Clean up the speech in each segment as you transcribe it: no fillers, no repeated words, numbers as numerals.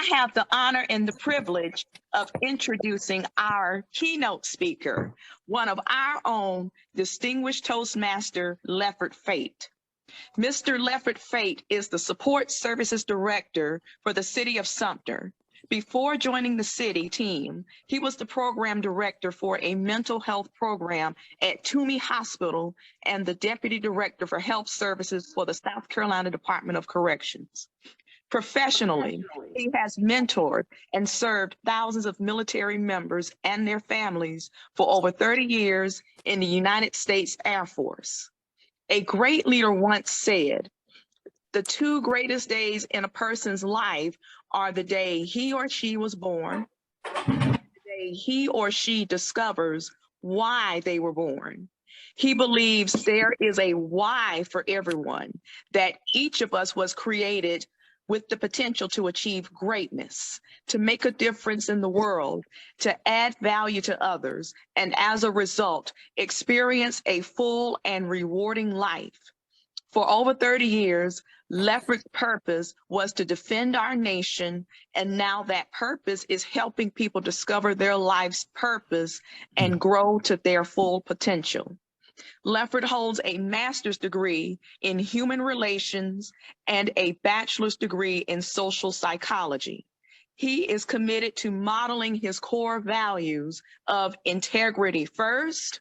I have the honor and the privilege of introducing our keynote speaker, one of our own distinguished Toastmaster, Lefford Fate. Mr. Lefford Fate is the Support Services Director for the City of Sumter. Before joining the city team, he was the program director for a mental health program at Toomey Hospital and the deputy director for health services for the South Carolina Department of Corrections. Professionally, he has mentored and served thousands of military members and their families for over 30 years in the United States Air Force. A great leader once said, "The two greatest days in a person's life are the day he or she was born, the day he or she discovers why they were born." He believes there is a why for everyone, that each of us was created with the potential to achieve greatness, to make a difference in the world, to add value to others, and as a result, experience a full and rewarding life. For over 30 years, Lefford's purpose was to defend our nation, and now that purpose is helping people discover their life's purpose and grow to their full potential. Lefford holds a master's degree in human relations and a bachelor's degree in social psychology. He is committed to modeling his core values of integrity first,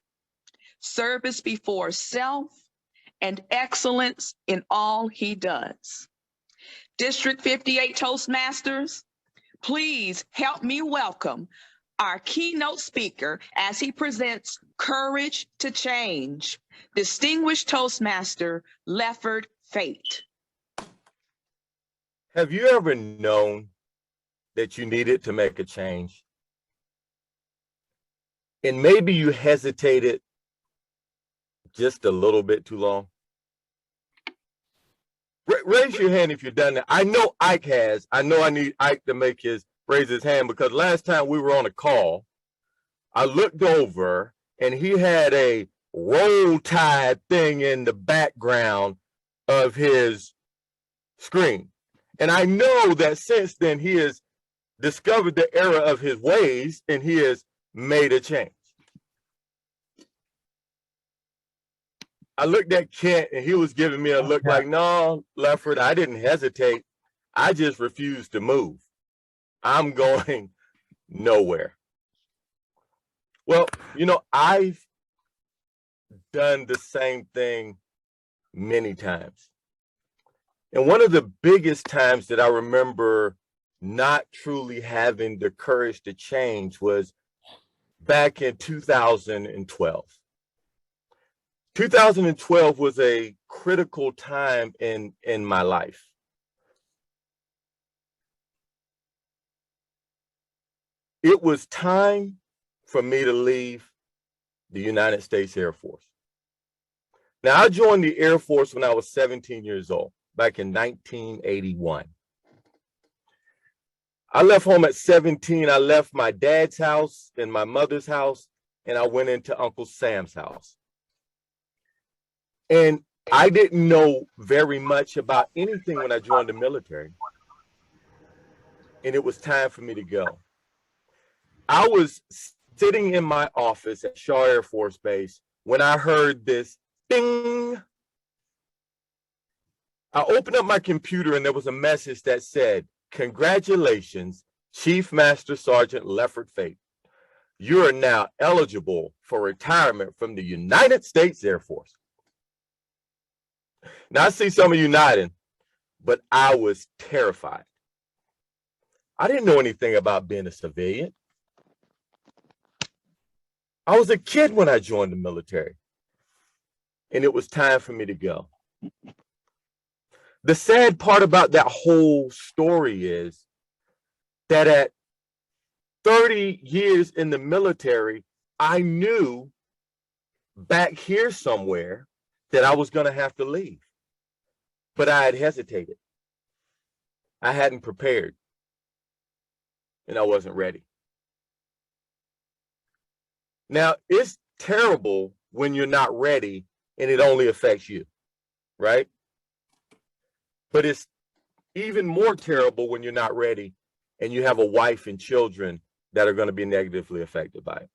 service before self, and excellence in all he does. District 58 Toastmasters, please help me welcome our keynote speaker as he presents Courage to Change, distinguished Toastmaster Lefford Fate. Have you ever known that you needed to make a change? And maybe you hesitated just a little bit too long? Raise your hand if you've done that. I know Ike has. I know I need Ike to raise his hand, because last time we were on a call, I looked over and he had a Roll Tide thing in the background of his screen. And I know that since then he has discovered the error of his ways and he has made a change. I looked at Kent and he was giving me a look like, "No, Lefford, I didn't hesitate. I just refused to move. I'm going nowhere." Well, you know, I've done the same thing many times. And one of the biggest times that I remember not truly having the courage to change was back in 2012. 2012 was a critical time in my life. It was time for me to leave the United States Air Force. Now, I joined the Air Force when I was 17 years old, back in 1981. I left home at 17. I left my dad's house and my mother's house, and I went into Uncle Sam's house. And I didn't know very much about anything when I joined the military. And it was time for me to go. I was sitting in my office at Shaw Air Force Base when I heard this ding. I opened up my computer and there was a message that said, "Congratulations, Chief Master Sergeant Lefford Fate. You are now eligible for retirement from the United States Air Force." Now, I see some of you nodding, but I was terrified. I didn't know anything about being a civilian. I was a kid when I joined the military, and it was time for me to go. The sad part about that whole story is that at 30 years in the military, I knew back here somewhere that I was going to have to leave. But I had hesitated. I hadn't prepared. And I wasn't ready. Now, it's terrible when you're not ready and it only affects you, right? But it's even more terrible when you're not ready and you have a wife and children that are going to be negatively affected by it.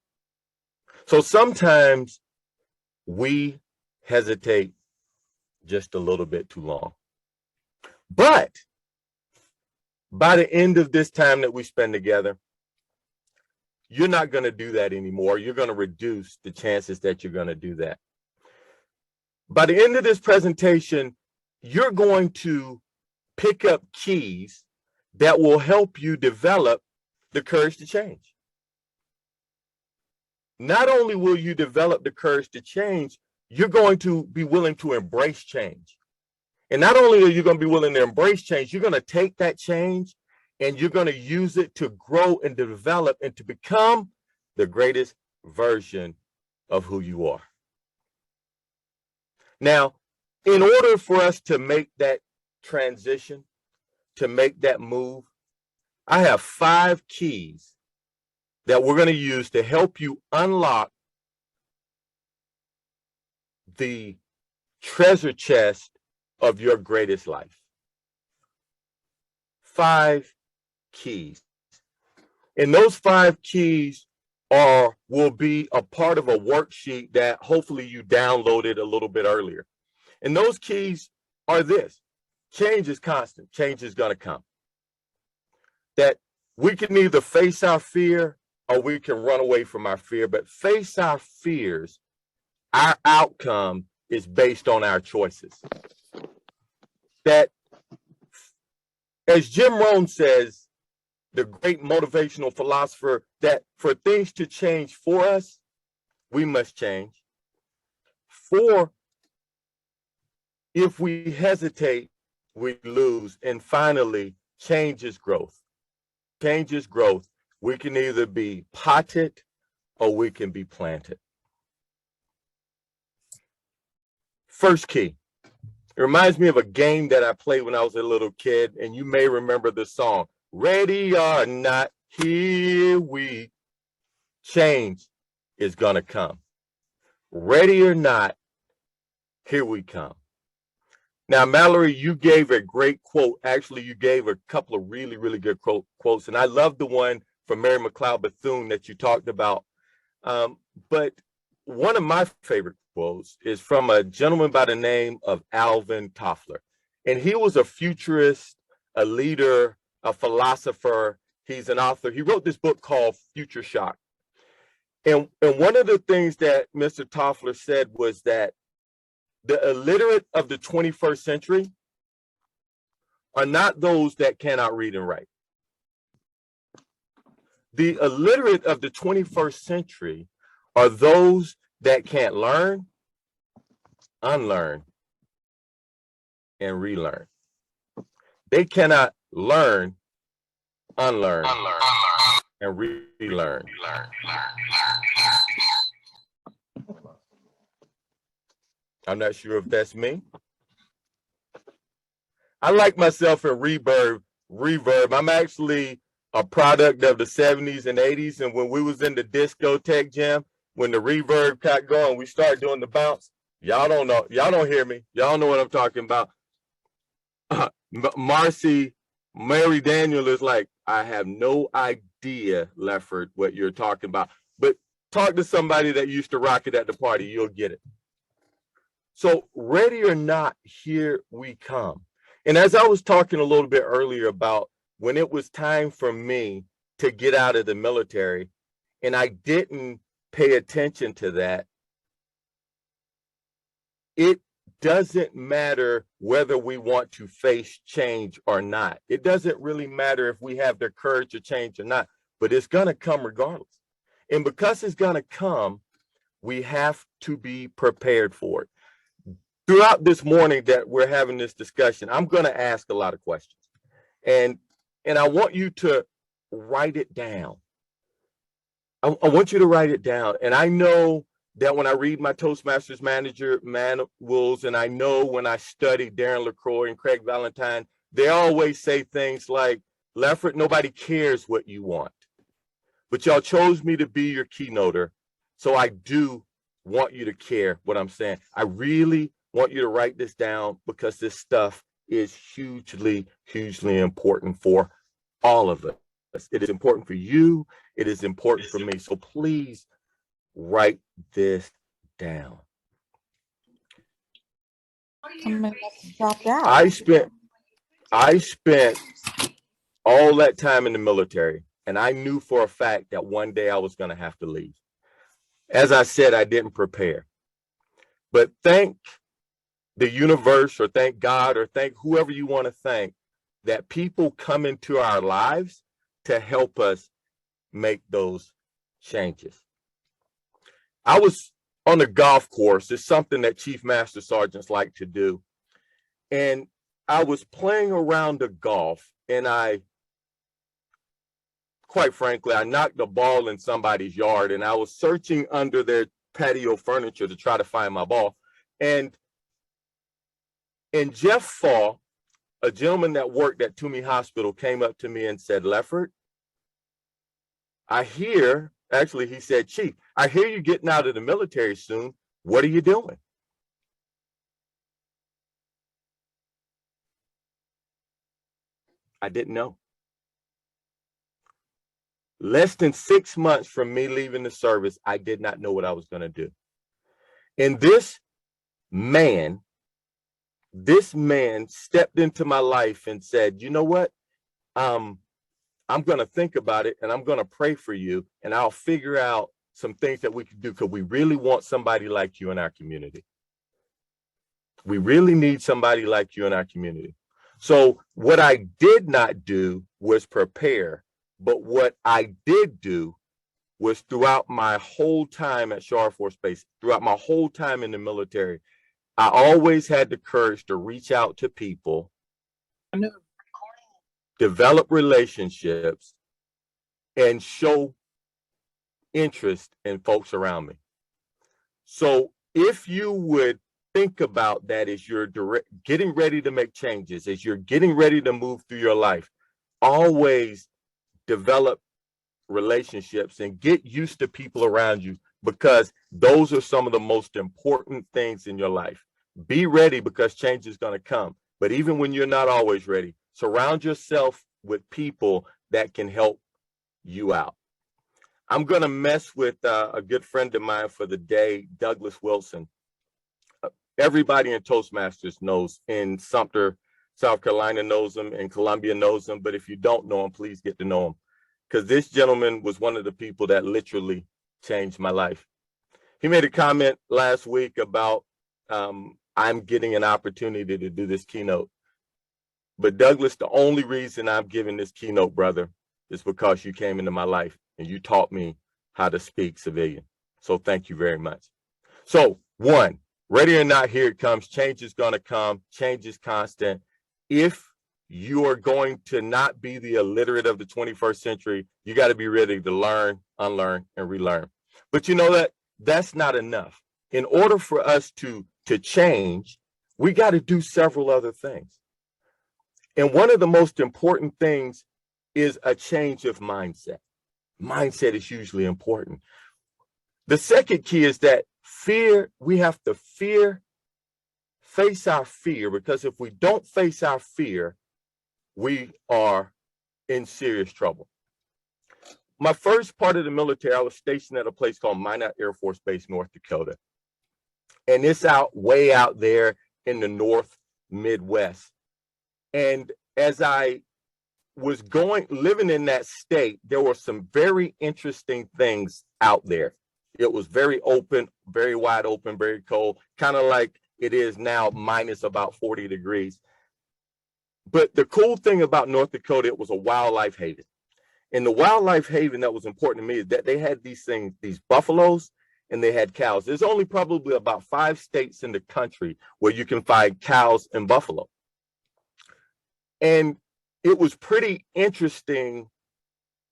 So sometimes we hesitate just a little bit too long. But by the end of this time that we spend together, you're not going to do that anymore. You're going to reduce the chances that you're going to do that. By the end of this presentation, you're going to pick up keys that will help you develop the courage to change. Not only will you develop the courage to change, you're going to be willing to embrace change. And not only are you going to be willing to embrace change, you're going to take that change and you're going to use it to grow and develop and to become the greatest version of who you are. Now, in order for us to make that transition, to make that move, I have 5 keys that we're going to use to help you unlock the treasure chest of your greatest life. 5 keys. And those 5 keys will be a part of a worksheet that hopefully you downloaded a little bit earlier. And those keys are this: change is constant, change is going to come. That we can either face our fear or we can run away from our fear, but face our fears, our outcome is based on our choices. That, as Jim Rohn says, the great motivational philosopher, that for things to change for us, we must change. 4, if we hesitate, we lose. And finally, change is growth. Change is growth. We can either be potted or we can be planted. First key. It reminds me of a game that I played when I was a little kid, and you may remember the song. Ready or not, here we. Change is gonna come. Ready or not, here we come. Now, Mallory, you gave a great quote. Actually, you gave a couple of really, really good quotes, and I love the one from Mary McLeod Bethune that you talked about. But one of my favorite quotes is from a gentleman by the name of Alvin Toffler. And he was a futurist, a leader, a philosopher. He's an author. He wrote this book called Future Shock. And one of the things that Mr. Toffler said was that the illiterate of the 21st century are not those that cannot read and write. The illiterate of the 21st century are those that can't learn, unlearn, and relearn. They cannot learn, unlearn, and relearn. I'm not sure if that's me. I like myself in reverb. I'm actually a product of the 70s and 80s. And when we was in the discotheque jam, when the reverb got going, we started doing the bounce. Y'all don't know. Y'all don't hear me. Y'all know what I'm talking about. Mary Daniel is like, I have no idea, Lefford, what you're talking about. But talk to somebody that used to rock it at the party. You'll get it. So ready or not, here we come. And as I was talking a little bit earlier about when it was time for me to get out of the military, and I didn't pay attention to that, it doesn't matter whether we want to face change or not. It doesn't really matter if we have the courage to change or not, but it's going to come regardless. And because it's going to come, we have to be prepared for it. Throughout this morning that we're having this discussion, I'm going to ask a lot of questions. And I want you to write it down. I want you to write it down. And I know that when I read my Toastmasters manager manuals, and I know when I study Darren LaCroix and Craig Valentine, they always say things like, Lefford, nobody cares what you want, but y'all chose me to be your keynoter. So I do want you to care what I'm saying. I really want you to write this down because this stuff is hugely, hugely important for all of us. It is important for you. It is important for me. So please write this down. Dropped out. I spent all that time in the military, and I knew for a fact that one day I was going to have to leave. As I said, I didn't prepare. But thank the universe, or thank God, or thank whoever you want to thank, that people come into our lives to help us make those changes. I was on the golf course. It's something that Chief Master Sergeants like to do. And I was playing around the golf, and quite frankly, I knocked the ball in somebody's yard, and I was searching under their patio furniture to try to find my ball. And Jeff Fall, a gentleman that worked at Toomey Hospital, came up to me and said, "Lefford, he said, Chief, I hear you getting out of the military soon. What are you doing?" I didn't know. Less than 6 months from me leaving the service, I did not know what I was going to do. And this man stepped into my life and said, "You know what? I'm going to think about it, and I'm going to pray for you, and I'll figure out some things that we can do, because we really want somebody like you in our community. We really need somebody like you in our community." So what I did not do was prepare, but what I did do was, throughout my whole time at Shaw Air Force Base, throughout my whole time in the military, I always had the courage to reach out to people, develop relationships, and show interest in folks around me. So if you would think about that as you're getting ready to make changes, as you're getting ready to move through your life, always develop relationships and get used to people around you, because those are some of the most important things in your life. Be ready, because change is going to come. But even when you're not always ready, surround yourself with people that can help you out. I'm going to mess with a good friend of mine for the day, Douglas Wilson. Everybody in Toastmasters knows, in Sumter, South Carolina knows him, and Columbia knows him. But if you don't know him, please get to know him, because this gentleman was one of the people that literally changed my life. He made a comment last week about I'm getting an opportunity to do this keynote. But Douglas, the only reason I'm giving this keynote, brother, is because you came into my life and you taught me how to speak civilian. So thank you very much. So one, ready or not, here it comes. Change is going to come. Change is constant. If you are going to not be the illiterate of the 21st century, you got to be ready to learn, unlearn, and relearn. But you know that's not enough. In order for us to change, we got to do several other things. And one of the most important things is a change of mindset. Mindset is usually important. The second key is that fear, we have to face our fear, because if we don't face our fear, we are in serious trouble. My first part of the military, I was stationed at a place called Minot Air Force Base, North Dakota. And it's way out there in the North Midwest. And as I was living in that state, there were some very interesting things out there. It was very open, very wide open, very cold, kind of like it is now, minus about 40 degrees. But the cool thing about North Dakota, it was a wildlife haven. And the wildlife haven that was important to me is that they had these things, these buffaloes, and they had cows. There's only probably about 5 states in the country where you can find cows and buffalo. And it was pretty interesting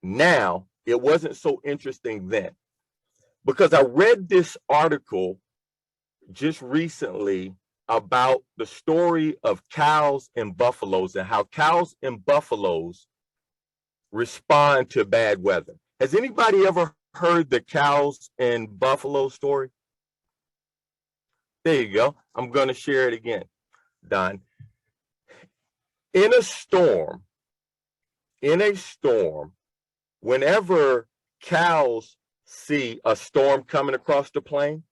now. It wasn't so interesting then, because I read this article just recently about the story of cows and buffaloes, and how cows and buffaloes respond to bad weather. Has anybody ever heard the cows and buffalo story? There you go. I'm going to share it again, Don. In a storm, whenever cows see a storm coming across the plain,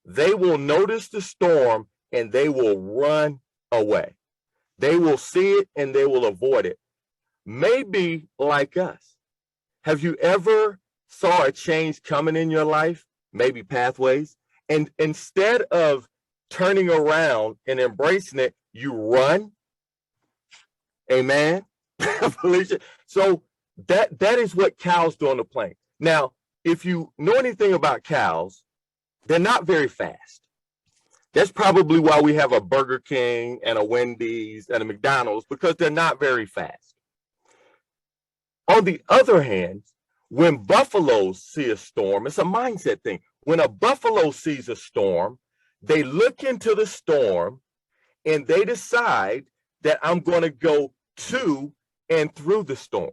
they will notice the storm and they will run away. They will see it and they will avoid it. Maybe like us. Have you ever saw a change coming in your life, maybe pathways, and instead of turning around and embracing it, you run? Amen. Felicia. So that is what cows do on the plain. Now, if you know anything about cows, they're not very fast. That's probably why we have a Burger King and a Wendy's and a McDonald's, because they're not very fast. On the other hand, when buffaloes see a storm, it's a mindset thing. When a buffalo sees a storm, they look into the storm and they decide that I'm going to go to and through the storm.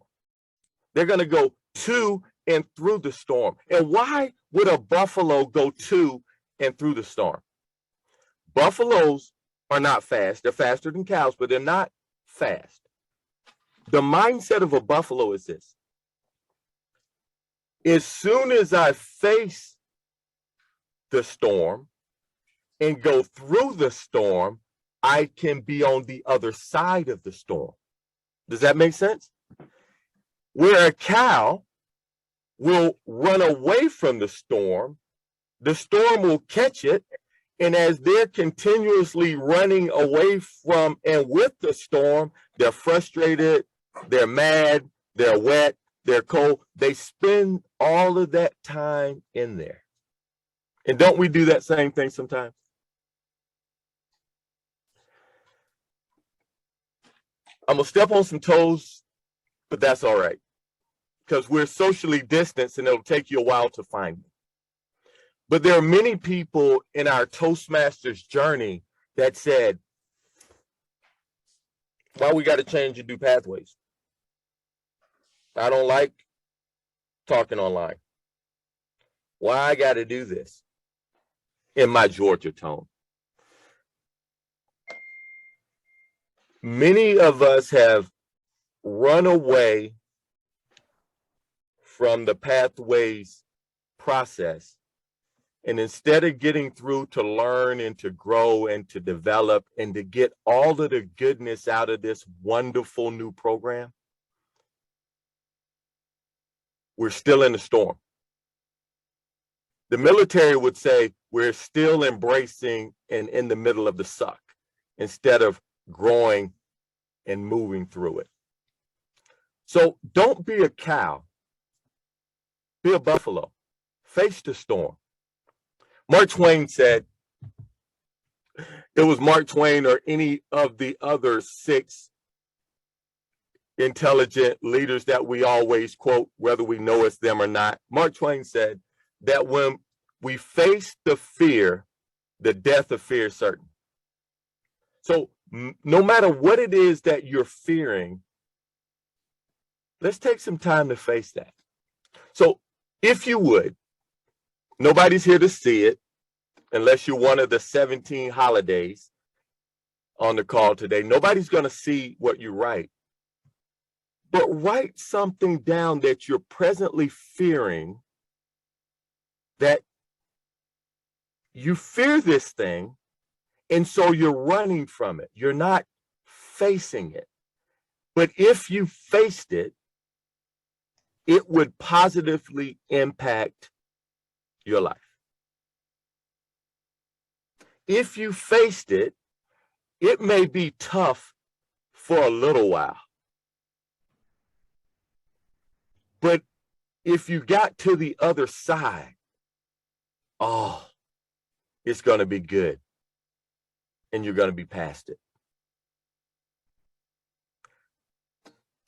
They're going to go to and through the storm. And why would a buffalo go to and through the storm? Buffaloes are not fast. They're faster than cows, but they're not fast. The mindset of a buffalo is this: as soon as I face the storm and go through the storm, I can be on the other side of the storm. Does that make sense? Where a cow will run away from the storm will catch it, and as they're continuously running away from and with the storm, they're frustrated, they're mad, they're wet, they're cold. They spend all of that time in there. And don't we do that same thing sometimes? I'm going to step on some toes, but that's all right, because we're socially distanced and it'll take you a while to find me. But there are many people in our Toastmasters journey that said, why we got to change and do pathways? I don't like talking online. Why I got to do this? In my Georgia tone. Many of us have run away from the pathways process. And instead of getting through to learn and to grow and to develop and to get all of the goodness out of this wonderful new program, we're still in the storm. The military would say we're still embracing and in the middle of the suck instead of growing and moving through it. So don't be a cow. Be a buffalo. Face the storm. Mark Twain said, it was Mark Twain or any of the other 6 intelligent leaders that we always quote, whether we know it's them or not. Mark Twain said that when we face the fear, the death of fear is certain. So no matter what it is that you're fearing, let's take some time to face that. So if you would, nobody's here to see it unless you're one of the 17 holidays on the call today. Nobody's going to see what you write. But write something down that you're presently fearing, that you fear this thing, and so you're running from it. You're not facing it. But if you faced it, it would positively impact your life. If you faced it, it may be tough for a little while. But if you got to the other side, oh, it's going to be good. And you're going to be past it.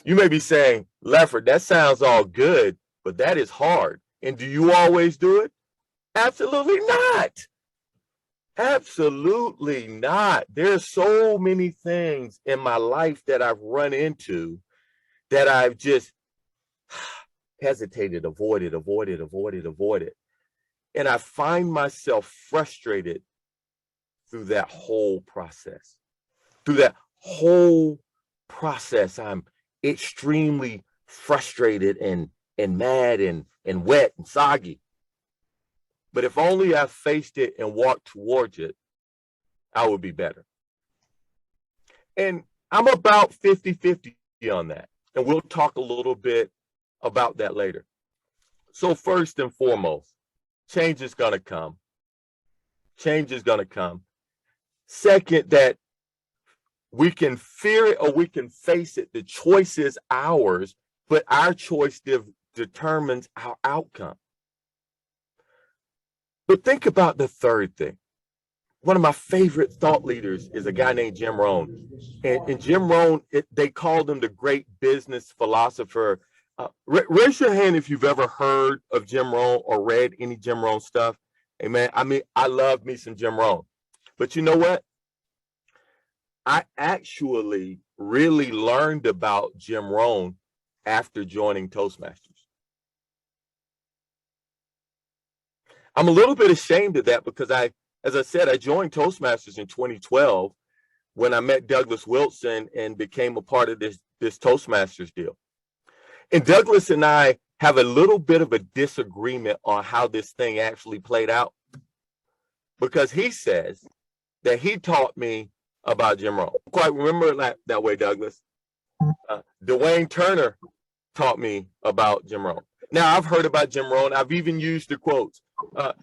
You may be saying, Lefford, that sounds all good, but that is hard. And do you always do it? Absolutely not. Absolutely not. There's so many things in my life that I've run into that I've just hesitated, avoided. And I find myself frustrated through that whole process. I'm extremely frustrated and mad and wet and soggy. But if only I faced it and walked towards it, I would be better. And I'm about 50-50 on that. And we'll talk a little bit about that later. So first and foremost, change is going to come. Change is going to come. Second, that we can fear it or we can face it. The choice is ours, but our choice determines our outcome. But think about the third thing. One of my favorite thought leaders is a guy named Jim Rohn. And Jim Rohn, they called him the great business philosopher. Raise your hand if you've ever heard of Jim Rohn or read any Jim Rohn stuff. Hey, man, I mean, I love me some Jim Rohn. But you know what? I actually really learned about Jim Rohn after joining Toastmasters. I'm a little bit ashamed of that because as I said, I joined Toastmasters in 2012 when I met Douglas Wilson and became a part of this Toastmasters deal. And Douglas and I have a little bit of a disagreement on how this thing actually played out, because he says that he taught me about Jim Rohn. I quite remember it that way, Douglas. Dwayne Turner taught me about Jim Rohn. Now, I've heard about Jim Rohn. I've even used the quotes.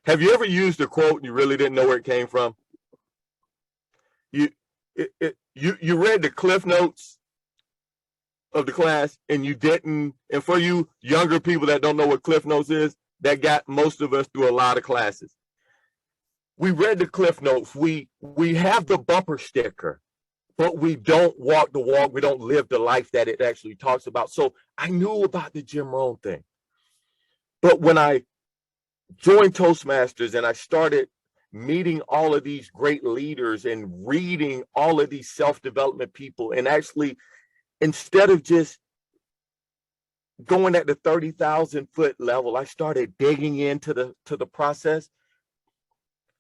Have you ever used a quote and you really didn't know where it came from? You read the Cliff Notes of the class and you didn't. And for you younger people that don't know what Cliff Notes is, that got most of us through a lot of classes. We read the Cliff Notes. We have the bumper sticker, but we don't walk the walk. We don't live the life that it actually talks about. So I knew about the Jim Rohn thing. But when I joined Toastmasters and I started meeting all of these great leaders and reading all of these self-development people, and actually, instead of just going at the 30,000 foot level, I started digging into the process.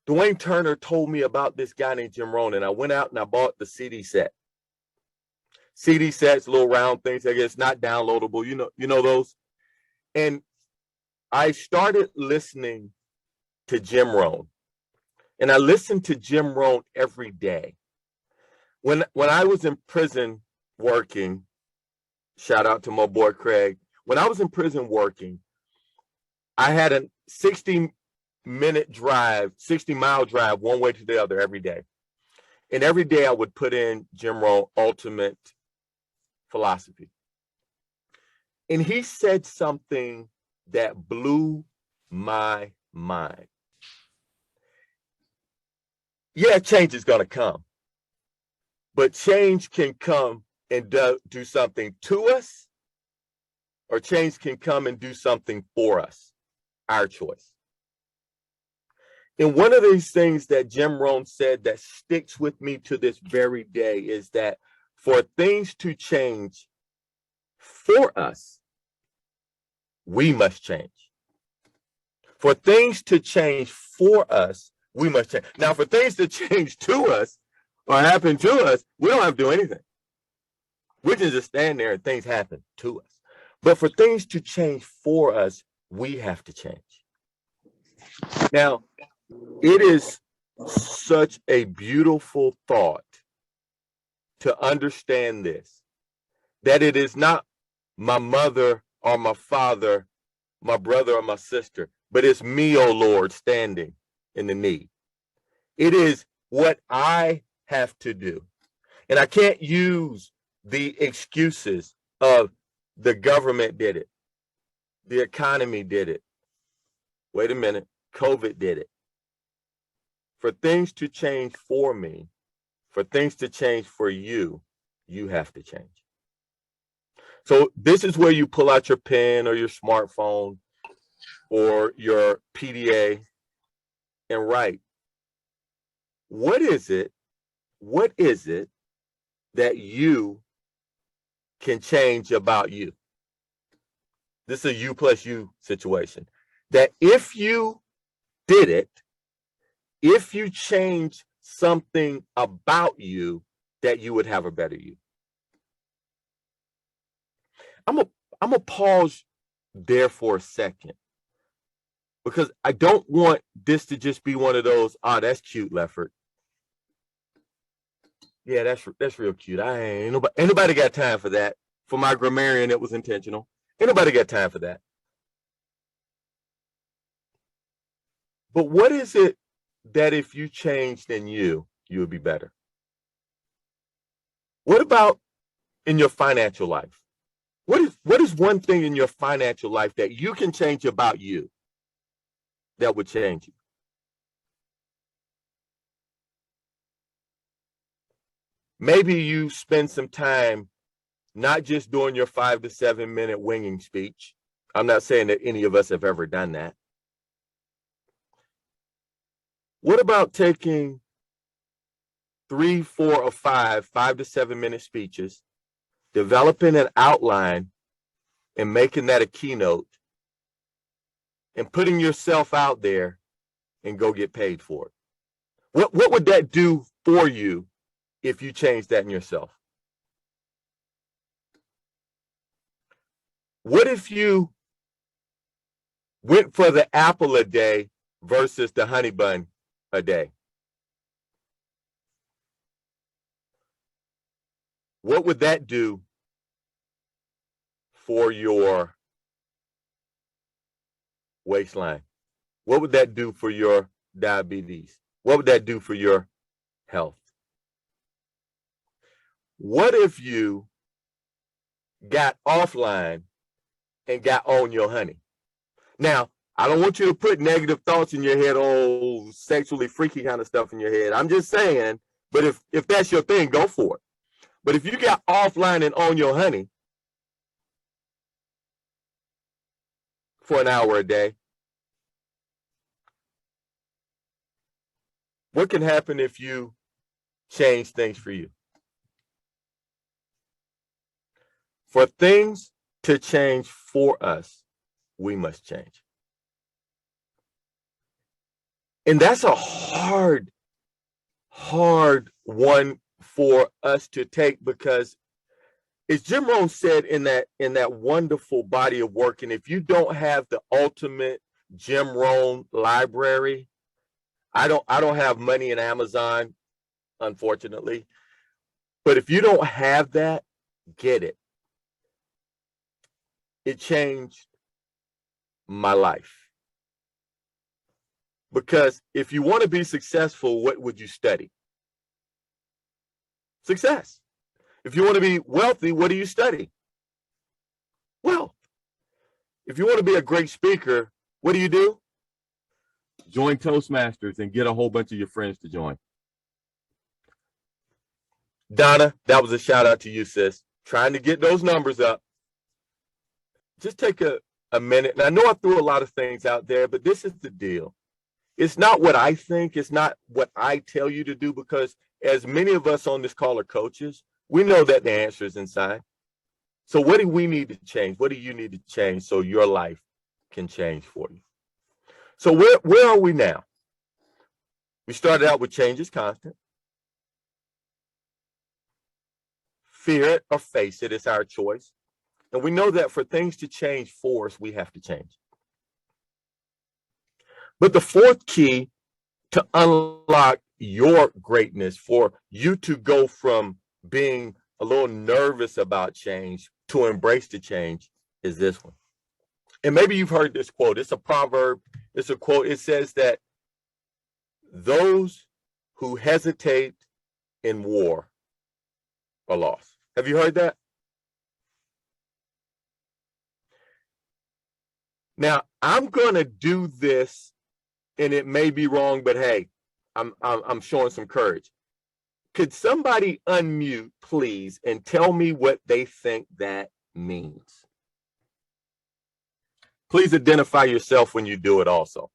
Dwayne Turner told me about this guy named Jim Rohn, and I went out and I bought the CD set. CD sets, little round things, I guess, not downloadable, you know those. And I started listening to Jim Rohn, and I listened to Jim Rohn every day. When I was in prison working, shout out to my boy Craig. When I was in prison working, I had a 60-mile drive one way to the other every day. And every day I would put in Jim Rohn Ultimate Philosophy. And he said something that blew my mind. Yeah, change is going to come, but change can come and do something to us, or change can come and do something for us, our choice. And one of these things that Jim Rohn said that sticks with me to this very day is that for things to change for us, we must change. For things to change for us, we must change. Now, for things to change to us or happen to us, we don't have to do anything. We can just stand there and things happen to us. But for things to change for us, we have to change. Now, it is such a beautiful thought to understand this, that it is not my mother or my father, my brother or my sister, but it's me, oh Lord, standing in the need. It is what I have to do. And I can't use the excuses of the government did it, the economy did it. Wait a minute, COVID did it. For things to change for me, for things to change for you, you have to change. So this is where you pull out your pen or your smartphone or your PDA and write. What is it that you can change about you? This is a you plus you situation. That if you did it, if you change something about you, that you would have a better you. I'm I'm going to pause there for a second, because I don't want this to just be one of those, oh, that's cute, Lefford. Yeah, that's real cute. Ain't nobody got time for that. For my grammarian, it was intentional. Ain't nobody got time for that. But what is it that if you changed in you would be better? What about in your financial life? What is one thing in your financial life that you can change about you that would change you? Maybe you spend some time not just doing your 5 to 7 minute winging speech. I'm not saying that any of us have ever done that. What about taking 3, 4, or 5 to 7 minute speeches, developing an outline and making that a keynote, and putting yourself out there and go get paid for it? What would that do for you if you changed that in yourself? What if you went for the apple a day versus the honey bun a day? What would that do for your waistline? What would that do for your diabetes? What would that do for your health? What if you got offline and got on your honey? Now, I don't want you to put negative thoughts in your head, oh, sexually freaky kind of stuff in your head. I'm just saying, but if that's your thing, go for it. But if you got offline and on your honey for an hour a day, what can happen if you change things for you? For things to change for us, we must change. And that's a hard one for us to take, because as Jim Rohn said in that wonderful body of work, and if you don't have the ultimate Jim Rohn library, I don't have money in Amazon, unfortunately. But if you don't have that, get it. It changed my life. Because if you want to be successful, what would you study? Success. If you want to be wealthy, what do you study? Wealth. If you want to be a great speaker, what do? Join Toastmasters and get a whole bunch of your friends to join. Donna, that was a shout out to you, sis. Trying to get those numbers up. Just take a minute. And I know I threw a lot of things out there, but this is the deal. It's not what I think. It's not what I tell you to do, because as many of us on this call are coaches, we know that the answer is inside. So what do we need to change? What do you need to change so your life can change for you? So where are we now? We started out with change is constant. Fear it or face it, it's our choice. And we know that for things to change for us, we have to change. But the fourth key to unlock your greatness, for you to go from being a little nervous about change to embrace the change, is this one. And maybe you've heard this quote. It's a proverb. It's a quote. It says that those who hesitate in war are lost. Have you heard that? Now, I'm going to do this, and it may be wrong, but hey, I'm showing some courage. Could somebody unmute, please, and tell me what they think that means? Please identify yourself when you do it also.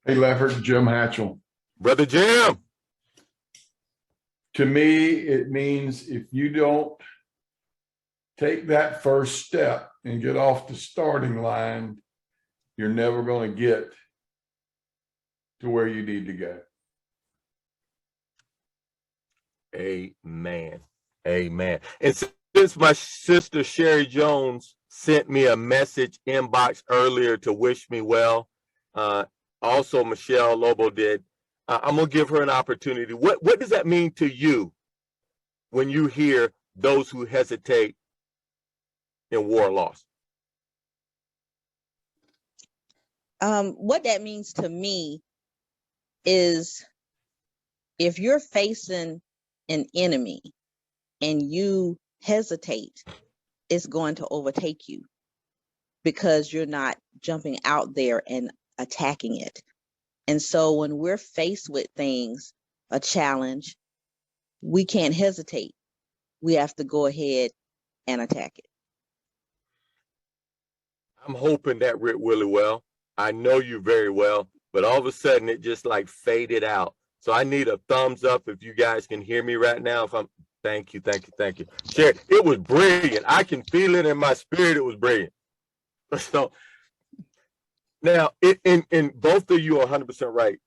Hey, Lefford, Jim Hatchell. Brother Jim. To me, it means if you don't take that first step and get off the starting line, you're never going to get to where you need to go. Amen. Amen. And Since my sister Sherry Jones sent me a message inbox earlier to wish me well, also Michelle Lobo did. I'm gonna give her an opportunity. What does that mean to you when you hear those who hesitate in war loss? What that means to me is if you're facing an enemy and you hesitate, it's going to overtake you because you're not jumping out there and attacking it. And so when we're faced with things, a challenge, we can't hesitate. We have to go ahead and attack it. I'm hoping that went really well. I know you very well, but all of a sudden it just like faded out. So I need a thumbs up if you guys can hear me right now. Thank you. Sherry, it was brilliant. I can feel it in my spirit. It was brilliant. So now, in both of you are 100% right.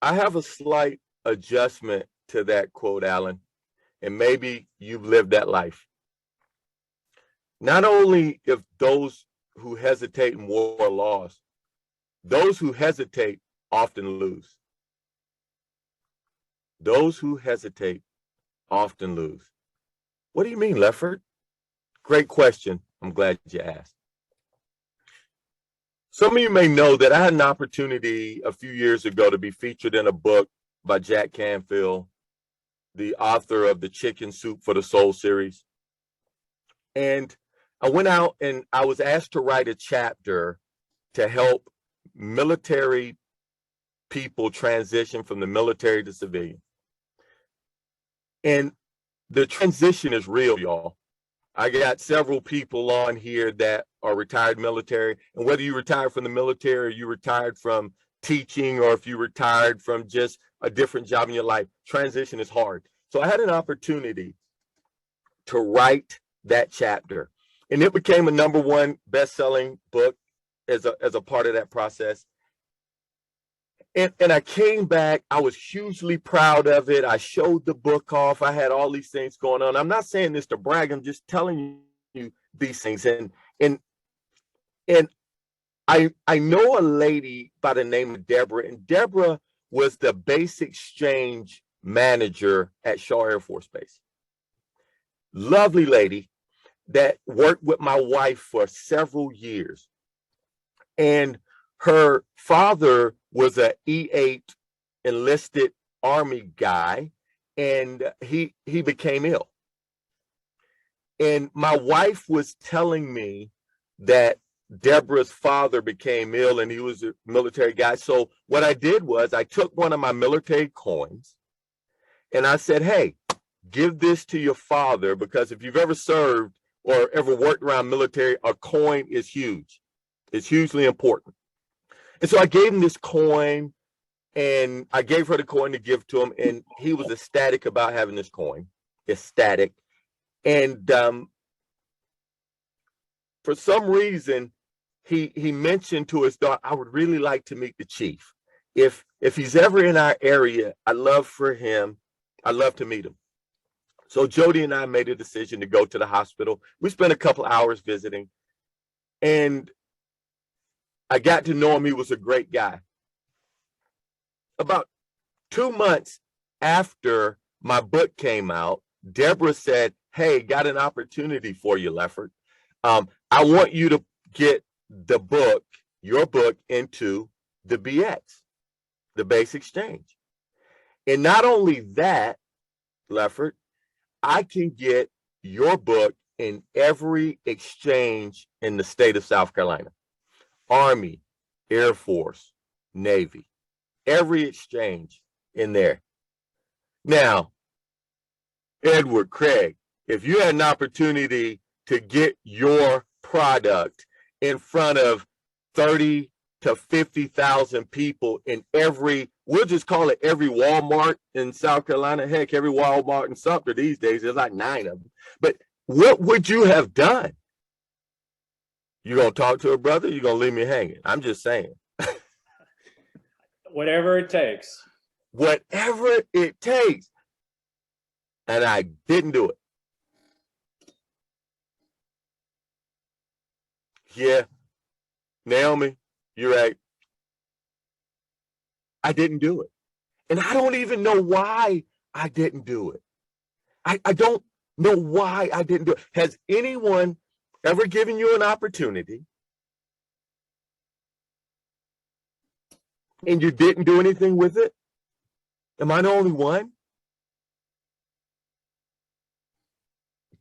I have a slight adjustment to that quote, Alan, and maybe you've lived that life. Not only if those who hesitate in war are lost, those who hesitate often lose. Those who hesitate often lose. What do you mean, Lefford? Great question. I'm glad you asked. Some of you may know that I had an opportunity a few years ago to be featured in a book by Jack Canfield, the author of the Chicken Soup for the Soul series. And I went out and I was asked to write a chapter to help military people transition from the military to civilian. And the transition is real, y'all. I got several people on here that are retired military, and whether you retired from the military or you retired from teaching, or if you retired from just a different job in your life, transition is hard. So I had an opportunity to write that chapter, and it became a #1 best-selling book as a part of that process. And I came back, I was hugely proud of it. I showed the book off. I had all these things going on. I'm not saying this to brag, I'm just telling you these things. And I know a lady by the name of Deborah, and Deborah was the base exchange manager at Shaw Air Force Base. Lovely lady that worked with my wife for several years. And her father was an E8 enlisted Army guy, and he became ill. And my wife was telling me that Deborah's father became ill and he was a military guy. So what I did was I took one of my military coins and I said, hey, give this to your father, because if you've ever served or ever worked around military, a coin is huge. It's hugely important. And so I gave him this coin, and I gave her the coin to give to him, and he was ecstatic about having this coin, ecstatic. And for some reason, he mentioned to his daughter, I would really like to meet the chief. If he's ever in our area, I'd love to meet him. So Jody and I made a decision to go to the hospital. We spent a couple hours visiting, and I got to know him. He was a great guy. About 2 months after my book came out, Deborah said, hey, got an opportunity for you, Lefford. I want you to get your book into the BX, the base exchange. And not only that, Lefford, I can get your book in every exchange in the state of South Carolina. Army, Air Force, Navy, every exchange in there. Now, Edward, Craig, if you had an opportunity to get your product in front of 30 to 50,000 people in we'll just call it every Walmart in South Carolina, heck, every Walmart in Sumter these days, there's like 9 of them. But what would you have done? You gonna talk to a brother? You gonna leave me hanging? I'm just saying. Whatever it takes. Whatever it takes. And I didn't do it. Yeah, Naomi, you're right. I didn't do it. And I don't even know why I didn't do it. I don't know why I didn't do it. Has anyone ever given you an opportunity and you didn't do anything with it? Am I the only one?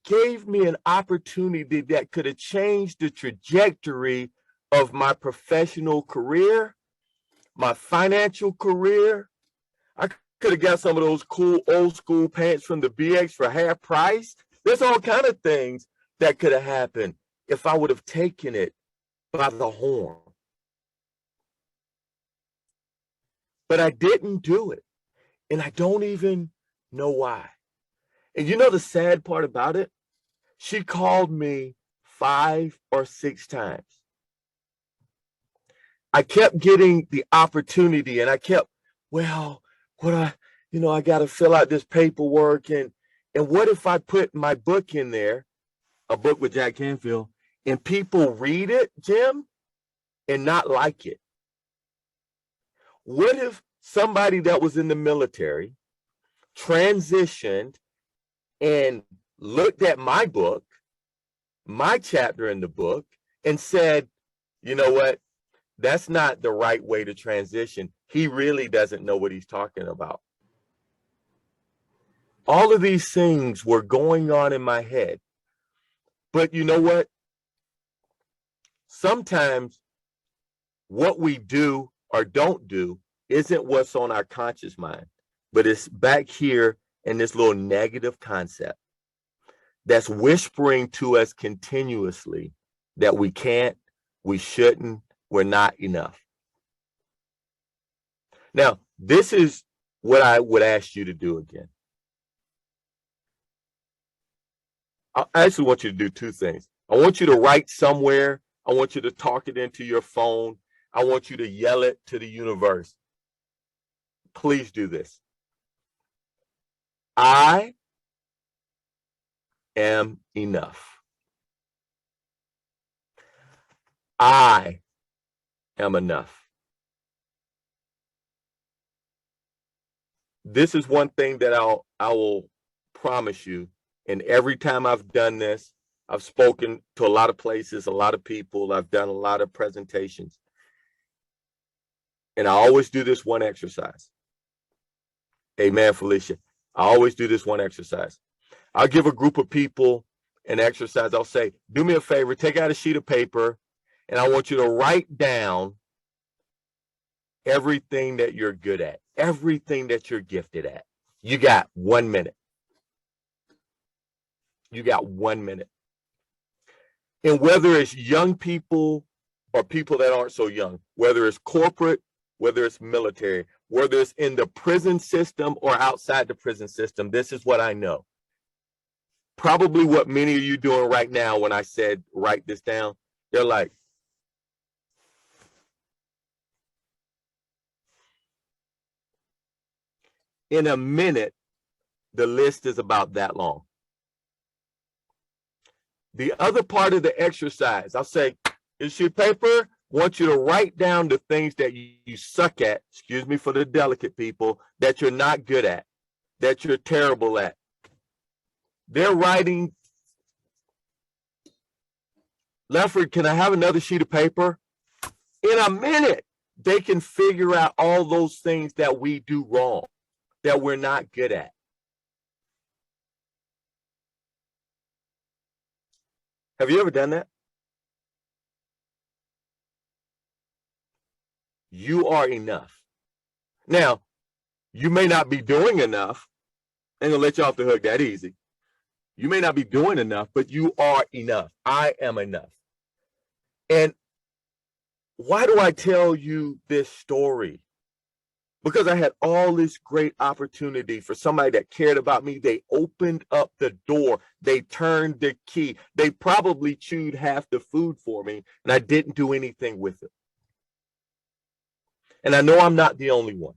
Gave me an opportunity that could have changed the trajectory of my professional career, my financial career. I could have got some of those cool old school pants from the BX for half price. There's all kind of things that could have happened if I would have taken it by the horn. But I didn't do it. And I don't even know why. And you know the sad part about it? She called me 5 or 6 times. I kept getting the opportunity and I kept, well, I got to fill out this paperwork. And what if I put my book in there, a book with Jack Canfield, and people read it, Jim, and not like it? What if somebody that was in the military transitioned and looked at my book, my chapter in the book, and said, you know what? That's not the right way to transition. He really doesn't know what he's talking about. All of these things were going on in my head. But you know what? Sometimes what we do or don't do isn't what's on our conscious mind, but it's back here in this little negative concept that's whispering to us continuously that we can't, we shouldn't, we're not enough. Now, this is what I would ask you to do again. I actually want you to do 2 things. I want you to write somewhere. I want you to talk it into your phone. I want you to yell it to the universe. Please do this. I am enough. I am enough. This is one thing that I will promise you. And every time I've done this, I've spoken to a lot of places, a lot of people. I've done a lot of presentations. And I always do this one exercise. Amen, Felicia. I always do this one exercise. I'll give a group of people an exercise. I'll say, do me a favor, take out a sheet of paper, and I want you to write down everything that you're good at, everything that you're gifted at. You got 1 minute. You got 1 minute. And whether it's young people or people that aren't so young, whether it's corporate, whether it's military, whether it's in the prison system or outside the prison system, this is what I know. Probably what many of you doing right now when I said write this down, they're like, in a minute, the list is about that long. The other part of the exercise, I'll say, is your paper. Want you to write down the things that you suck at, excuse me for the delicate people, that you're not good at, that you're terrible at. They're writing, Lefford, can I have another sheet of paper? In a minute, they can figure out all those things that we do wrong, that we're not good at. Have you ever done that? You are enough. Now, you may not be doing enough. Ain't gonna let you off the hook that easy. You may not be doing enough, but you are enough. I am enough. And why do I tell you this story? Because I had all this great opportunity for somebody that cared about me. They opened up the door. They turned the key. They probably chewed half the food for me, and I didn't do anything with it. And I know I'm not the only one.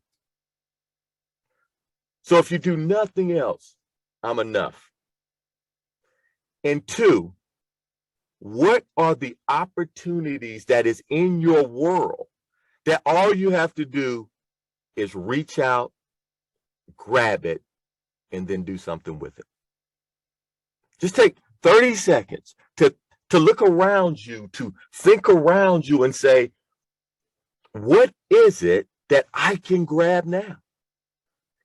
So if you do nothing else, I'm enough. And 2, What are the opportunities that is in your world that all you have to do is reach out, grab it, and then do something with it? Just take 30 seconds to look around you, to think around you and say, what is it that I can grab now?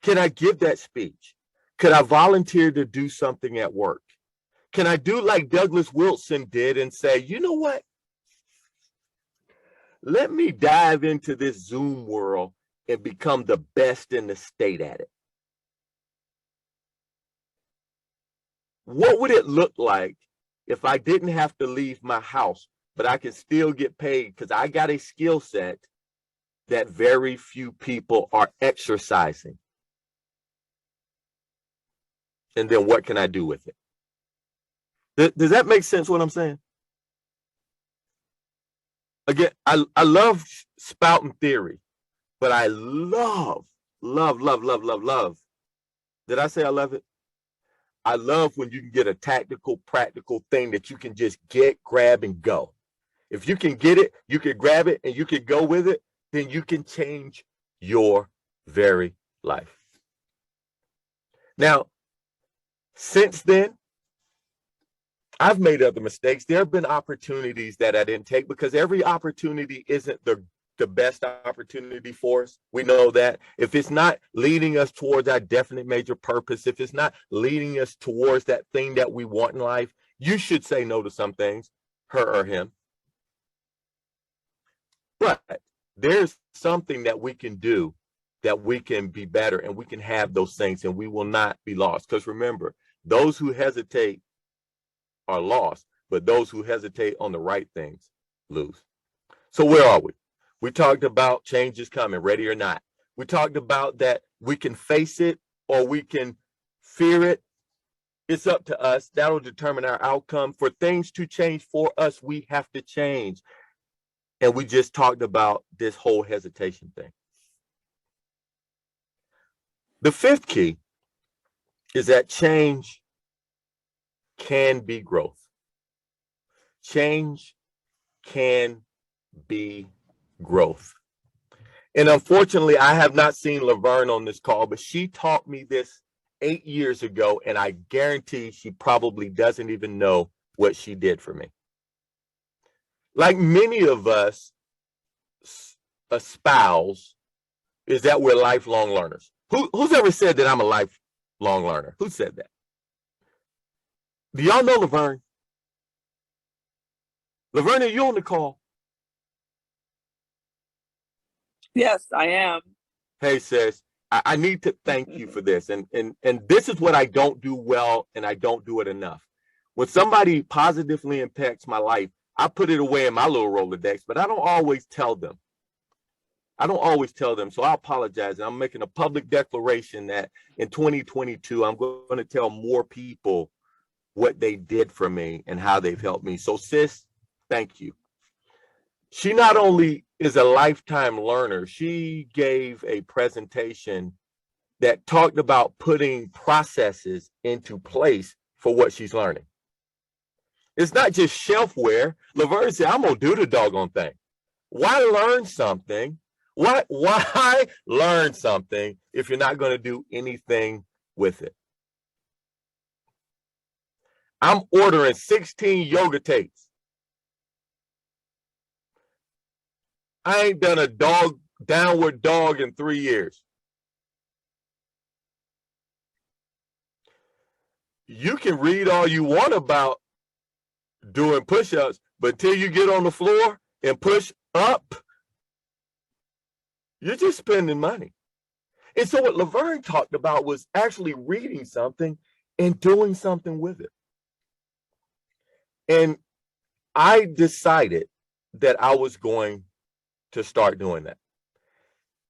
Can I give that speech? Could I volunteer to do something at work? Can I do like Douglas Wilson did and say, you know what? Let me dive into this Zoom world and become the best in the state at it. What would it look like if I didn't have to leave my house, but I could still get paid because I got a skill set that very few people are exercising? And then what can I do with it? Does that make sense what I'm saying? Again, I love spouting theory, but I love. Did I say I love it? I love when you can get a tactical, practical thing that you can just get, grab, and go. If you can get it, you can grab it, and you can go with it, then you can change your very life. Now, since then, I've made other mistakes. There have been opportunities that I didn't take because every opportunity isn't the best opportunity for us. We know that. If it's not leading us towards our definite major purpose, if it's not leading us towards that thing that we want in life, you should say no to some things, her or him. But there's something that we can do that we can be better and we can have those things and we will not be lost. Because remember, those who hesitate are lost, but those who hesitate on the right things lose. So where are we? We talked about change is coming, ready or not. We talked about that we can face it or we can fear it. It's up to us. That'll determine our outcome. For things to change for us, we have to change. And we just talked about this whole hesitation thing. The fifth key is that change can be growth. Change can be growth. And unfortunately, I have not seen Laverne on this call, but she taught me this 8 years ago, and I guarantee she probably doesn't even know what she did for me. Like many of us espouse is that we're lifelong learners. Who's ever said that I'm a lifelong learner? Who said that? Do y'all know Laverne? Laverne, are you on the call? Yes, I am. Hey, sis, I need to thank you for this. And this is what I don't do well, and I don't do it enough. When somebody positively impacts my life, I put it away in my little Rolodex, but I don't always tell them. So I apologize. And I'm making a public declaration that in 2022, I'm going to tell more people what they did for me and how they've helped me. So sis, thank you. She not only is a lifetime learner, she gave a presentation that talked about putting processes into place for what she's learning. It's not just shelfware. Laverne said, I'm going to do the doggone thing. Why learn something? Why learn something if you're not going to do anything with it? I'm ordering 16 yoga tapes. I ain't done a downward dog in 3 years. You can read all you want about doing push-ups, but until you get on the floor and push up, you're just spending money. And so what Laverne talked about was actually reading something and doing something with it. And I decided that I was going to start doing that.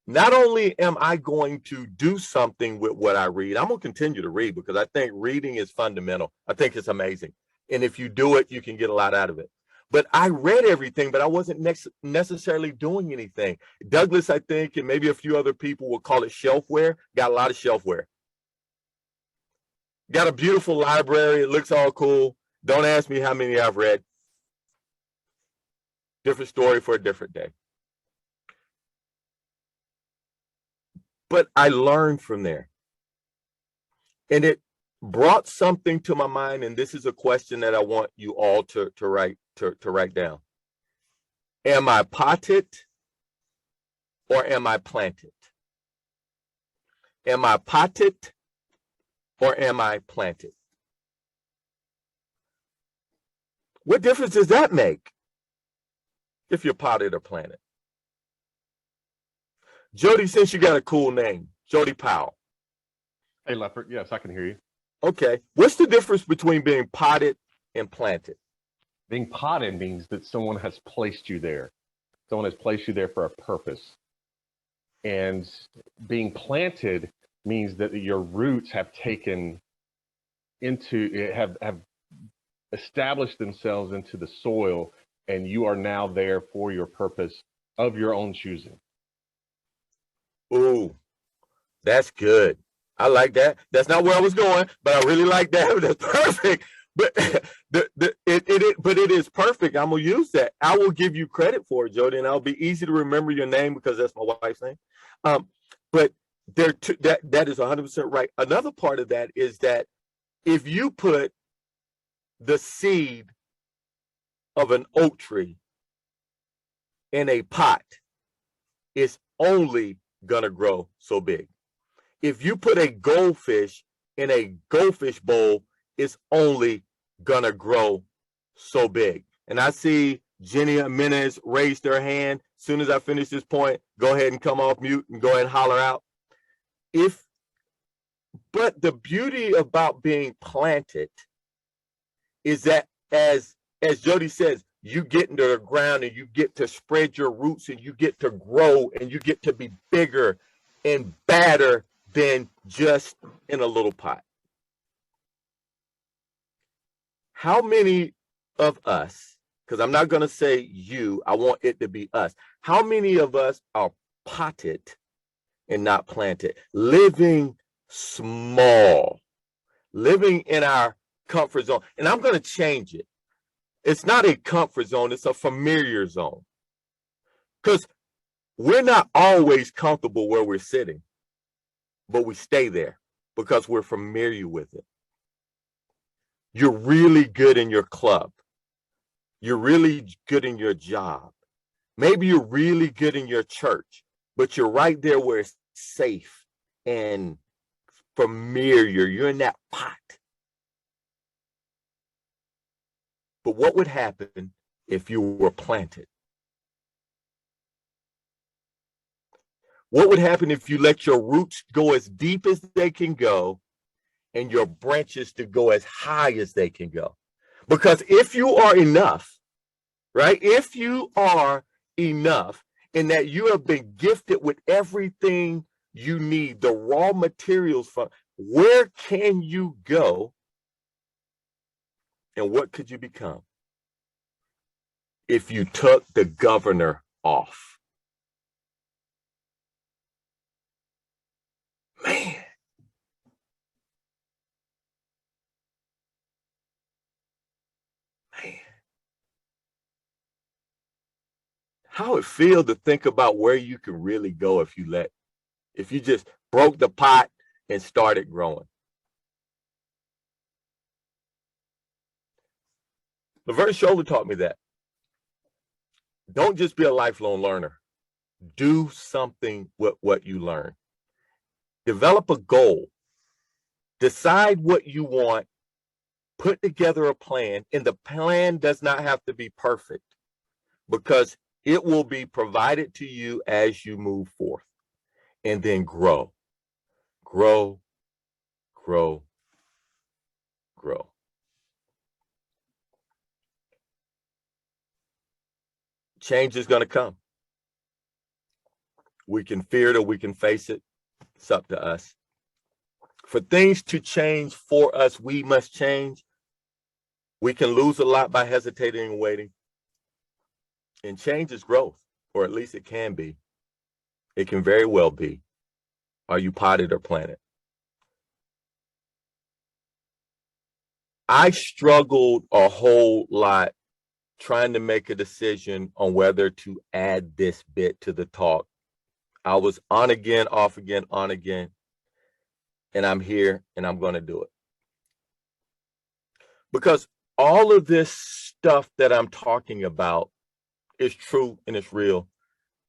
Not only am I going to do something with what I read, I'm going to continue to read because I think reading is fundamental. I think it's amazing. And if you do it, you can get a lot out of it. But I read everything, but I wasn't necessarily doing anything. Douglas, I think, and maybe a few other people will call it shelfware. Got a lot of shelfware. Got a beautiful library. It looks all cool. Don't ask me how many I've read. Different story for a different day. But I learned from there. And it brought something to my mind, and this is a question that I want you all to write down. Am I potted or am I planted? Am I potted or am I planted? What difference does that make if you're potted or planted? Jody, since you got a cool name, Jody Powell. Hey, Lefford. Yes, I can hear you. Okay. What's the difference between being potted and planted? Being potted means that someone has placed you there. Someone has placed you there for a purpose. And being planted means that your roots have taken into, have established themselves into the soil, and you are now there for your purpose of your own choosing. Ooh, that's good. I like that. That's not where I was going, but I really like that. That's perfect. But it is perfect. I'm gonna use that. I will give you credit for it, Jody, and it'll be easy to remember your name because that's my wife's name. But that is 100% right. Another part of that is that if you put the seed of an oak tree in a pot, it's only gonna grow so big. If you put a goldfish in a goldfish bowl, it's only gonna grow so big. And I see Jenny Jimenez raised her hand. As soon as I finish this point, go ahead and come off mute and go ahead and holler out. But the beauty about being planted is that as Jody says, you get into the ground and you get to spread your roots and you get to grow and you get to be bigger and badder than just in a little pot. How many of us, because I'm not going to say you, I want it to be us. How many of us are potted and not planted, living small, living in our comfort zone? And I'm going to change it. It's not a comfort zone, it's a familiar zone. Because we're not always comfortable where we're sitting, but we stay there because we're familiar with it. You're really good in your club. You're really good in your job. Maybe you're really good in your church, but you're right there where it's safe and familiar. You're in that pot. But what would happen if you were planted? What would happen if you let your roots go as deep as they can go and your branches to go as high as they can go? Because if you are enough, right? If you are enough in that you have been gifted with everything you need, the raw materials from, where can you go and what could you become if you took the governor off? Man. How it feel to think about where you can really go if you just broke the pot and started growing. Laverne Scholler taught me that. Don't just be a lifelong learner. Do something with what you learn. Develop a goal. Decide what you want. Put together a plan, and the plan does not have to be perfect because it will be provided to you as you move forth. And then grow, grow, grow, grow. Change is going to come. We can fear it or we can face it. It's up to us. For things to change for us, we must change. We can lose a lot by hesitating and waiting. And change is growth, or at least it can be. It can very well be. Are you potted or planted? I struggled a whole lot trying to make a decision on whether to add this bit to the talk. I was on again, off again, on again, and I'm here and I'm going to do it. Because all of this stuff that I'm talking about is true and it's real,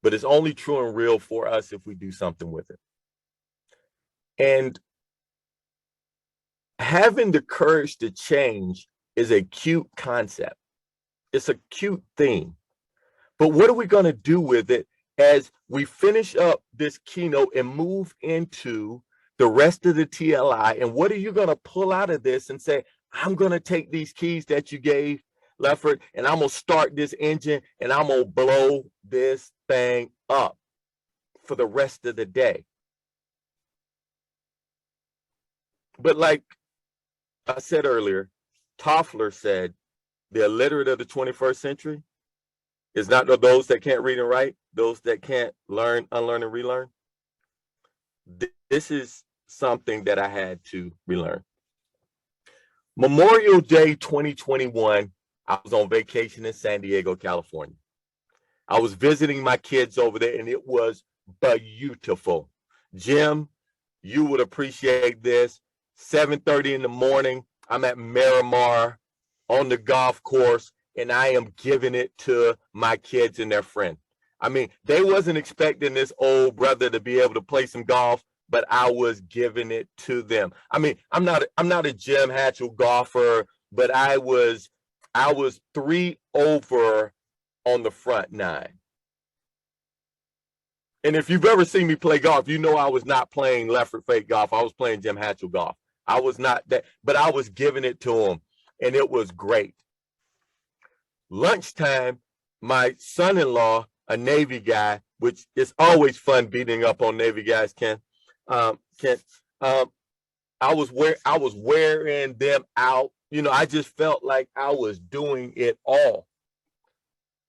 but it's only true and real for us if we do something with it. And having the courage to change is a cute concept. It's a cute thing. But what are we going to do with it as we finish up this keynote and move into the rest of the TLI? And what are you going to pull out of this and say, I'm going to take these keys that you gave, Lefford, and I'm going to start this engine and I'm going to blow this thing up for the rest of the day? But like I said earlier, Toffler said, the illiterate of the 21st century is not those that can't read and write, those that can't learn, unlearn, and relearn. This is something that I had to relearn. Memorial Day 2021, I was on vacation in San Diego, California. I was visiting my kids over there, and it was beautiful. Jim, you would appreciate this. 7:30 in the morning, I'm at Miramar on the golf course, and I am giving it to my kids and their friend. I mean, they wasn't expecting this old brother to be able to play some golf, but I was giving it to them. I mean, I'm not a Jim Hatchell golfer, but I was 3 over on the front 9. And if you've ever seen me play golf, you know I was not playing Lefford fake golf. I was playing Jim Hatchell golf. I was not that, but I was giving it to them, and it was great. Lunchtime, my son-in-law, a Navy guy, which is always fun beating up on Navy guys, Ken. I was wearing them out. You know, I just felt like I was doing it all.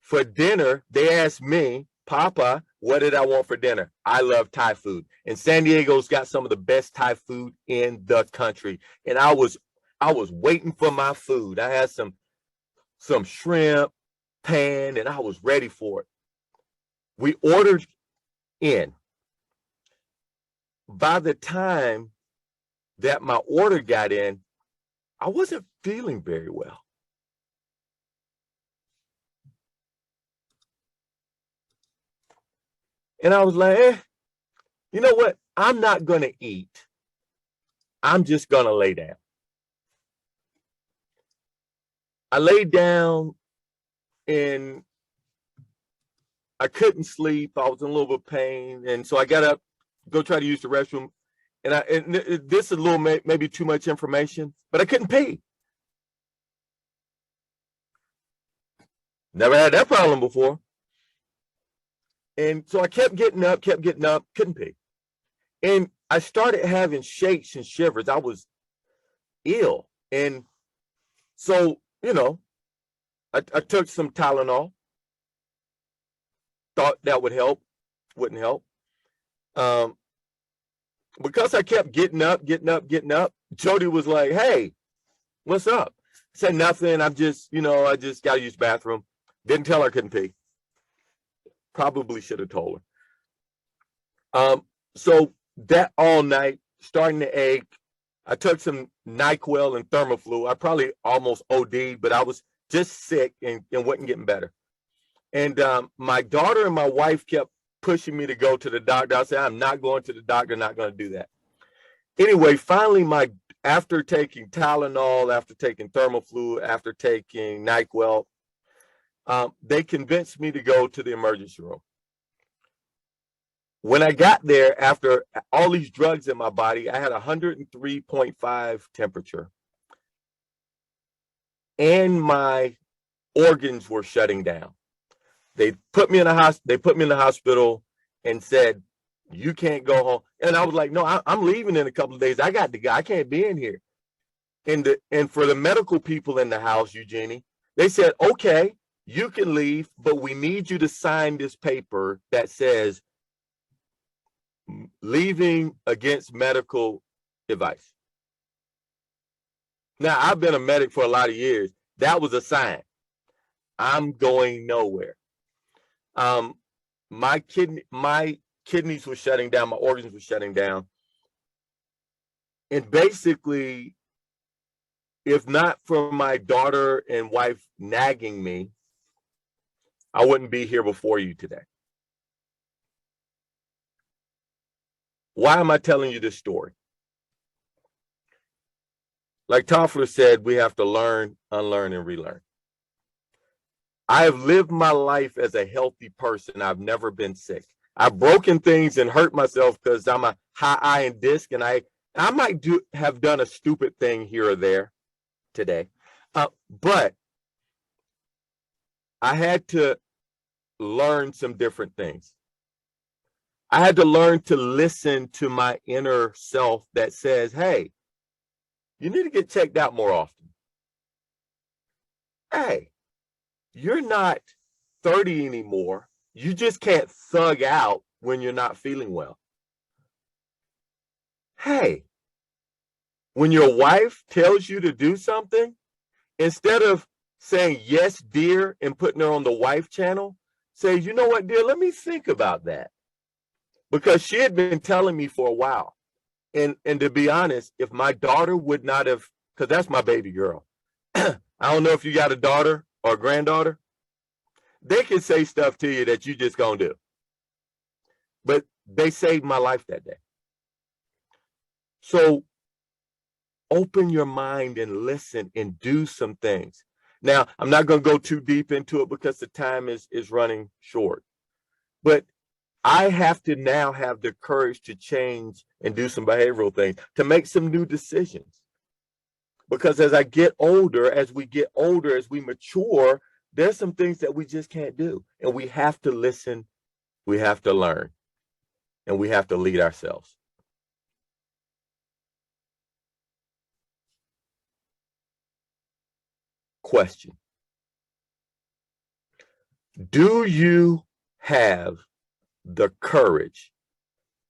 For dinner, they asked me, Papa, what did I want for dinner? I love Thai food. And San Diego's got some of the best Thai food in the country. And I was waiting for my food. I had some shrimp, pan, and I was ready for it. We ordered in. By the time that my order got in, I wasn't feeling very well. And I was like, you know what? I'm not going to eat. I'm just going to lay down. I laid down and I couldn't sleep. I was in a little bit of pain. And so I got up, go try to use the restroom. And this is a little, maybe too much information, but I couldn't pee. Never had that problem before. And so I kept getting up, couldn't pee. And I started having shakes and shivers. I was ill. And so, you know, I took some Tylenol. Thought that would help, wouldn't help. Because I kept getting up, Jody was like, hey, what's up? I said nothing. I just got to use the bathroom. Didn't tell her I couldn't pee. Probably should have told her. So that all night, starting to ache. I took some NyQuil and Thermoflu. I probably almost OD'd, but I was just sick and wasn't getting better. And my daughter and my wife kept pushing me to go to the doctor. I said, I'm not going to the doctor, not going to do that. Anyway, finally, after taking Tylenol, after taking Thermoflu, after taking NyQuil, they convinced me to go to the emergency room. When I got there, after all these drugs in my body, I had 103.5 temperature. And my organs were shutting down. They put me in the hospital and said, you can't go home. And I was like, no, I'm leaving in a couple of days. I got to go. I can't be in here. And for the medical people in the house, Eugenie, they said, okay, you can leave, but we need you to sign this paper that says leaving against medical advice. Now, I've been a medic for a lot of years. That was a sign. I'm going nowhere. My kidneys were shutting down, my organs were shutting down. And basically, if not for my daughter and wife nagging me, I wouldn't be here before you today. Why am I telling you this story? Like Toffler said, we have to learn, unlearn, and relearn. I have lived my life as a healthy person. I've never been sick. I've broken things and hurt myself because I'm a high iron disc, and I might have done a stupid thing here or there today. But I had to learn some different things. I had to learn to listen to my inner self that says, hey, you need to get checked out more often. Hey, you're not 30 anymore. You just can't thug out when you're not feeling well. Hey, when your wife tells you to do something, instead of saying, yes, dear, and putting her on the wife channel, say, you know what, dear, let me think about that. Because she had been telling me for a while. And to be honest, if my daughter would not have, because that's my baby girl. I don't know if you got a daughter or a granddaughter. They can say stuff to you that you just gonna do. But they saved my life that day. So open your mind and listen and do some things. Now, I'm not going to go too deep into it because the time is running short. But I have to now have the courage to change and do some behavioral things, to make some new decisions. Because as I get older, as we mature, there's some things that we just can't do. And we have to listen, we have to learn, and we have to lead ourselves. Question. Do you have the courage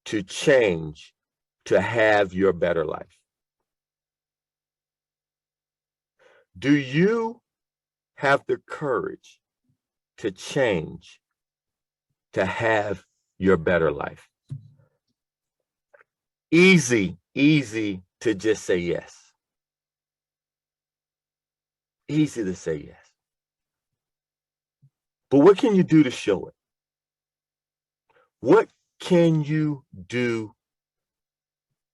to change to have your better life? Do you have the courage to change to have your better life? Easy to just say yes. Easy to say yes. But what can you do to show it? What can you do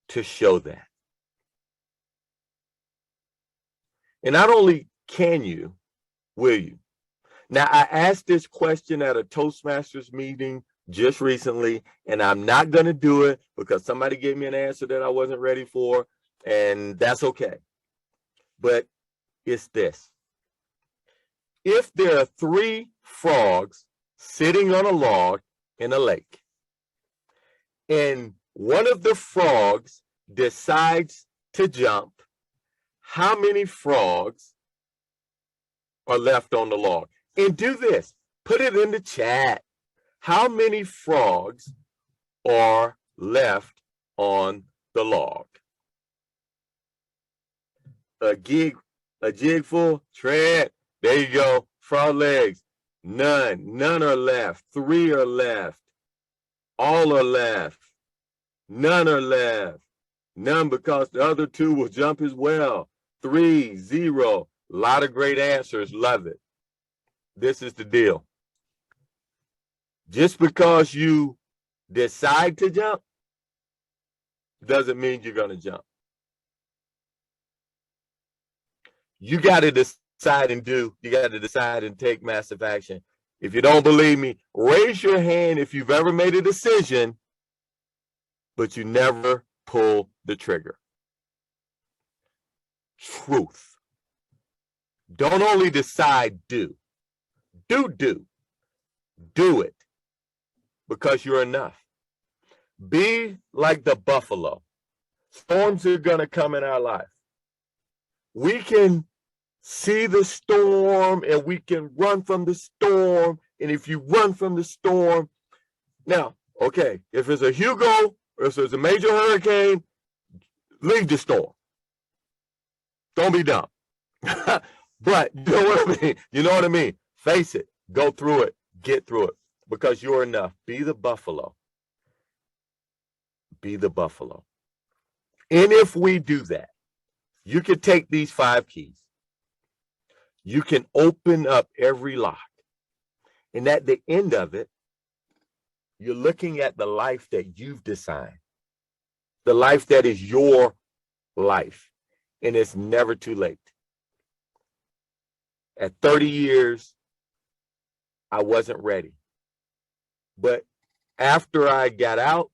to show that? And not only can you, will you? Now, I asked this question at a Toastmasters meeting just recently, and I'm not going to do it because somebody gave me an answer that I wasn't ready for, and that's okay. But it's this. If there are 3 frogs sitting on a log in a lake, and one of the frogs decides to jump, how many frogs are left on the log? And do this, put it in the chat. How many frogs are left on the log? A jig full, Trent. There you go. Frog legs. None are left. 3 are left. All are left. None are left. None because the other 2 will jump as well. 3, 0. A lot of great answers. Love it. This is the deal. Just because you decide to jump doesn't mean you're going to jump. You got to decide and do. You got to decide and take massive action. If you don't believe me, raise your hand if you've ever made a decision, but you never pull the trigger. Truth. Don't only decide, do. Do it because you're enough. Be like the buffalo. Storms are going to come in our life. We can see the storm and we can run from the storm. And if you run from the storm, now, okay, if it's a Hugo or if it's a major hurricane, leave the storm. Don't be dumb. But you know what I mean? You know what I mean? Face it, go through it, get through it, because you're enough. Be the buffalo. Be the buffalo. And if we do that, you can take these 5 keys. You can open up every lock. And at the end of it, you're looking at the life that you've designed, the life that is your life. And it's never too late. At 30 years, I wasn't ready. But after I got out,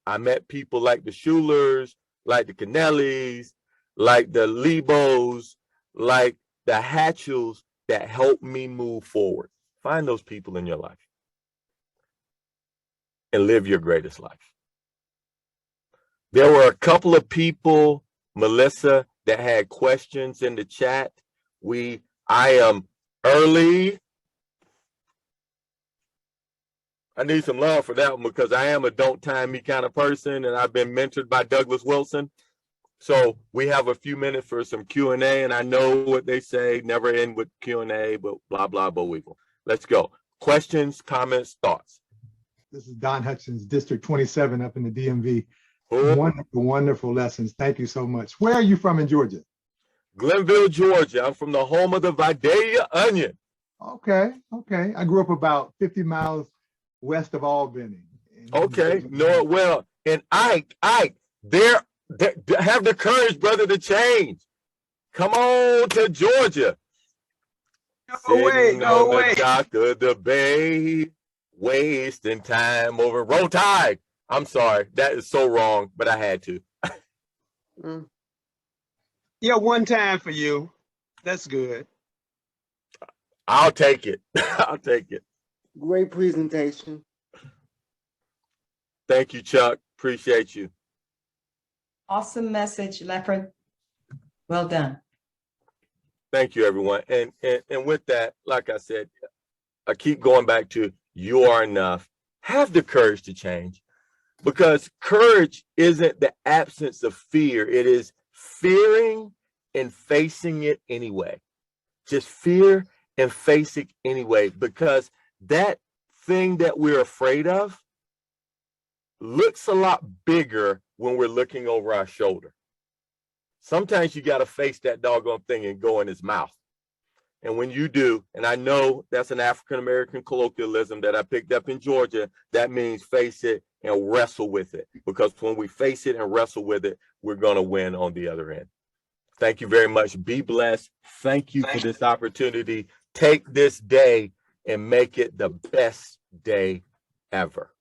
I met people like the Schulers, like the Kennellys, like the Lebos, like the Hatchels that helped me move forward. Find those people in your life and live your greatest life. There were a couple of people, Melissa, that had questions in the chat. I am early. I need some love for that one because I am a don't time me kind of person, and I've been mentored by Douglas Wilson. So we have a few minutes for some Q&A, and I know what they say, never end with Q&A, but blah, blah, blah, weevil. Let's go. Questions, comments, thoughts. This is Don Hutchins, District 27 up in the DMV. Oh. Wonderful, wonderful lessons. Thank you so much. Where are you from in Georgia? Glenville, Georgia. I'm from the home of the Vidalia onion. Okay, okay. I grew up about 50 miles west of Albany. Okay, know it well. And Ike, there, have the courage, brother, to change. Come on to Georgia. Go away, go on away. The dock of the bay, wasting time over Roll Tide. I'm sorry, that is so wrong, but I had to. Yeah, one time for you. That's good. I'll take it. I'll take it. Great presentation. Thank you, Chuck. Appreciate you. Awesome message, Lefford. Well done. Thank you, everyone. And with that, like I said, I keep going back to you are enough. Have the courage to change, because courage isn't the absence of fear. It is fearing and facing it anyway. Just fear and face it anyway, because that thing that we're afraid of looks a lot bigger when we're looking over our shoulder. Sometimes you got to face that doggone thing and go in his mouth. And when you do, and I know that's an African-American colloquialism that I picked up in Georgia, that means face it and wrestle with it. Because when we face it and wrestle with it, we're going to win on the other end. Thank you very much. Be blessed. Thank you for this opportunity. Take this day and make it the best day ever.